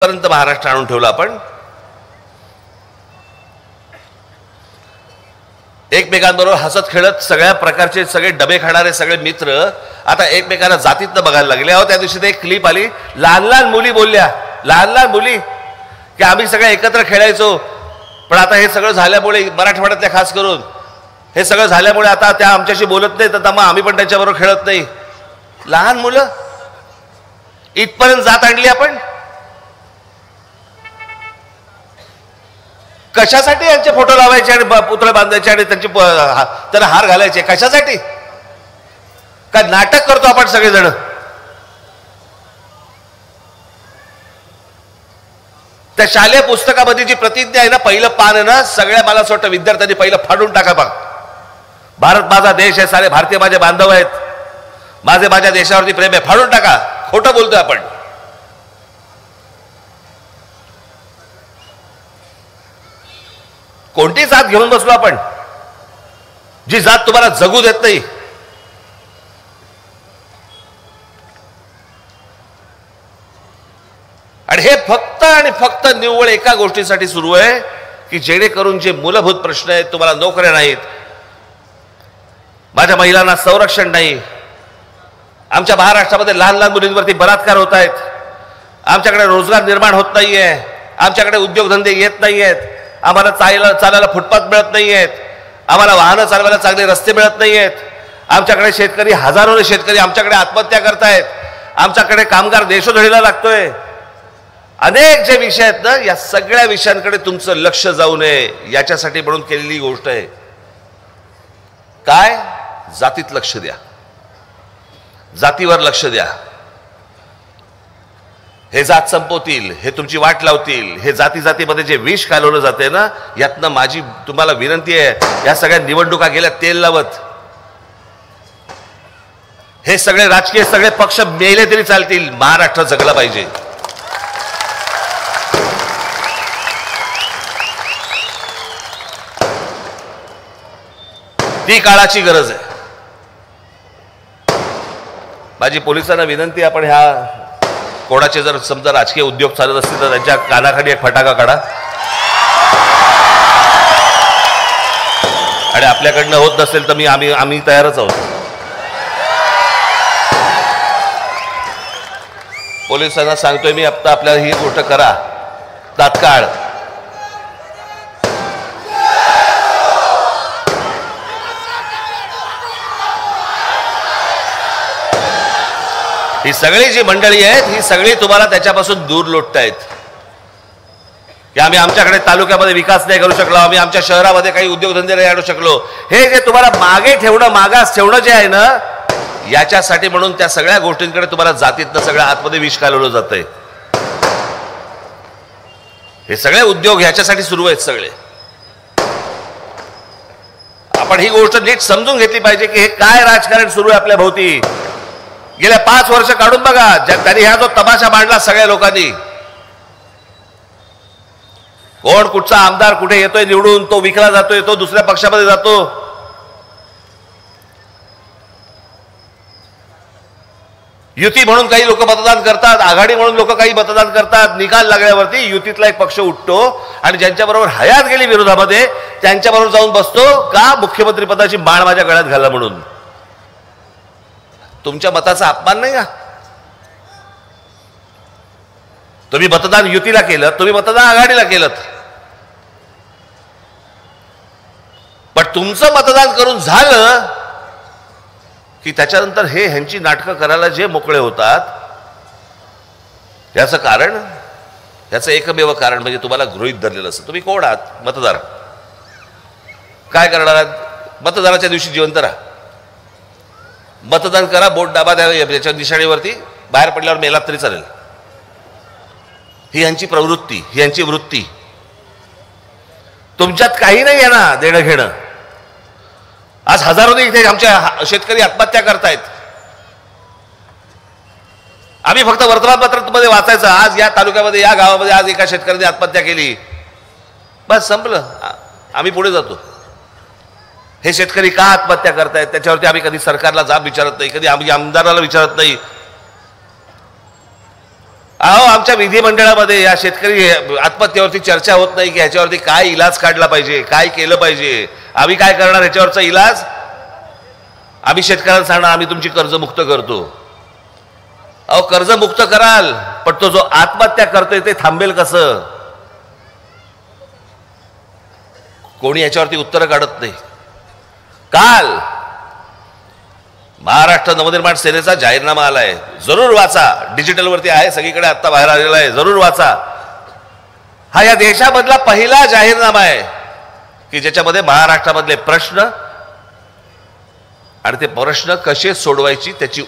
पर्यंत महाराष्ट्र आणून ठेवला. आपण एकमेकांबरोबर हसत खेळत सगळ्या प्रकारचे सगळे डबे खाणारे सगळे मित्र आता एकमेकांना जातीतनं बघायला लागले. अहो त्या दिवशी एक क्लिप आली, लहान लहान मुली बोलल्या, लहान लहान मुली की आम्ही सगळे एकत्र खेळायचो, पण आता हे सगळं झाल्यामुळे मराठवाड्यातल्या खास करून हे सगळं झाल्यामुळे आता त्या आमच्याशी बोलत नाही, तर मग आम्ही पण त्यांच्याबरोबर खेळत नाही. लहान मुलं इथपर्यंत जात आणली आपण. कशासाठी यांचे फोटो लावायचे आणि पुतळे बांधायचे आणि त्यांचे त्यांना हार घालायचे? कशासाठी? काय नाटक करतो आपण सगळेजण? त्या शालेय पुस्तकामध्ये जी प्रतिज्ञा आहे ना, पहिलं पान आहे ना, सगळ्या मला असं वाटतं विद्यार्थ्यांनी पहिलं फाडून टाका. बघ, भारत माझा देश आहे, सारे भारतीय माझे बांधव आहेत, माझ्या देशावरती प्रेम आहे, फाडून टाका. खोटं बोलतोय आपण. कोणती जात घेऊन बसलो आपण, जी जात तुम्हाला जगू देत नाही? आणि हे फक्त आणि फक्त निव्वळ एका गोष्टीसाठी सुरू आहे की जेणेकरून जे मूलभूत प्रश्न आहेत, तुम्हाला नोकऱ्या नाहीत, माझ्या महिलांना संरक्षण नाही, आमच्या महाराष्ट्रामध्ये लहान लहान मुलींवरती बलात्कार होत आहेत, आमच्याकडे रोजगार निर्माण होत नाहीये, आमच्याकडे उद्योगधंदे येत नाहीयेत, आम्हाला चालायला फुटपाथ मिळत नाहीयेत, आम्हाला वाहनं चालवायला चांगले रस्ते मिळत नाहीयेत, आमच्याकडे शेतकरी हजारोने शेतकरी आमच्याकडे आत्महत्या करतायत, आमच्याकडे कामगार देशोधडीला लागतोय. अनेक जे विषय आहेत ना, या सगळ्या विषयांकडे तुमचं लक्ष जाऊ नये याच्यासाठी म्हणून केलेली गोष्ट आहे. काय? जातीत लक्ष द्या, जातीवर लक्ष द्या. हे जात संपवतील, हे तुमची वाट लावतील, हे जाती जातीमध्ये जे विष कालवलं जाते ना, यातनं माझी तुम्हाला विनंती आहे, या सगळ्या निवडणुका गेल्या तेल लावत. हे सगळे राजकीय सगळे पक्ष मेले तरी चालतील, महाराष्ट्र जगला पाहिजे. ती काळाची गरज आहे. माझी पोलिसांना विनंती, आपण ह्या कोणाचे जर समजा राजकीय उद्योग चालत असतील तर त्यांच्या कानाखाली एक फटाका काढा. आणि आपल्याकडनं होत नसेल तर आम्ही तयारच आहोत. पोलिसांना सांगतोय मी, आता आपल्याला ही गोष्ट करा तात्काळ. ही सगळी जी मंडळी आहेत, ही सगळी तुम्हाला त्याच्यापासून दूर लोटतायत की आम्ही आमच्याकडे तालुक्यामध्ये विकास नाही करू शकलो, आम्ही आमच्या शहरामध्ये काही उद्योगधंदे नाही आणू शकलो. हे जे तुम्हाला मागे ठेवणं, मागास ठेवणं जे आहे ना, याच्यासाठी म्हणून त्या सगळ्या गोष्टींकडे तुम्हाला जातीतनं सगळ्या आतमध्ये विष घालवलं जातंय. हे सगळे उद्योग ह्याच्यासाठी सुरू आहेत सगळे. आपण ही गोष्ट नीट समजून घेतली पाहिजे की हे काय राजकारण सुरू आहे आपल्या भोवती. गेल्या 5 वर्ष काढून बघा, त्यांनी ह्या जो तमाशा मांडला सगळ्या लोकांनी, कोण कुठचा आमदार कुठे येतोय निवडून, तो विकला जातोय, तो दुसऱ्या पक्षामध्ये जातो. युती म्हणून काही लोक मतदान करतात, आघाडी म्हणून लोक काही मतदान करतात. निकाल लागल्यावरती युतीतला एक पक्ष उठतो आणि ज्यांच्याबरोबर हयात गेली विरोधामध्ये त्यांच्याबरोबर जाऊन बसतो. का? मुख्यमंत्री पदाची बाण माझ्या गळ्यात घाला म्हणून. तुमच्या मताचा अपमान नाही का? तुम्ही मतदान युतीला केलं, तुम्ही मतदान आघाडीला केलं, पण तुमचं मतदान करून झालं की त्याच्यानंतर हे ह्यांची नाटकं करायला जे मोकळे होतात, याचं कारण, याचं एकमेव कारण म्हणजे तुम्हाला गृहीत धरलेलं असतं. तुम्ही कोण आहात? मतदार. काय करणार आहात? मतदानाच्या दिवशी जिवंत राहा, मतदान करा, बोट दाबा द्या याच्या निशाणीवरती, बाहेर पडल्यावर मेलात तरी चालेल. ही यांची प्रवृत्ती, ही यांची वृत्ती. तुमच्यात काही नाही आहे ना देणं घेणं. आज हजारोने इथे आमच्या शेतकरी आत्महत्या करतायत. आम्ही फक्त वर्तमानपत्रामध्ये वाचायचं, आज या तालुक्यामध्ये, या गावामध्ये आज एका शेतकऱ्याने आत्महत्या केली, बस संपलं, आम्ही पुढे जातो. हे शेतकरी का आत्महत्या करतायत त्याच्यावरती आम्ही कधी सरकारला जाब विचारत नाही, कधी आम्ही आमदाराला विचारत नाही. अहो, आमच्या विधिमंडळामध्ये या शेतकरी आत्महत्येवरती चर्चा होत नाही की ह्याच्यावरती काय इलाज काढला पाहिजे, काय केलं पाहिजे. आम्ही काय करणार ह्याच्यावरचा इलाज? आम्ही शेतकऱ्यांना सांगणार आम्ही तुमची कर्जमुक्त करतो. अहो, कर्जमुक्त कराल, पण तो जो आत्महत्या करतोय ते थांबेल कसं? कोणी याच्यावरती उत्तर काढत नाही. काल महाराष्ट्र नवनिर्माण सेनेचा जाहीरनामा आलाय, जरूर वाचा. डिजिटलवरती आहे, सगळीकडे आता बाहेर आलेला आहे, जरूर वाचा. हा या देशामधला पहिला जाहीरनामा आहे की ज्याच्यामध्ये महाराष्ट्रामधले प्रश्न आणि ते प्रश्न कसे सोडवायची त्याची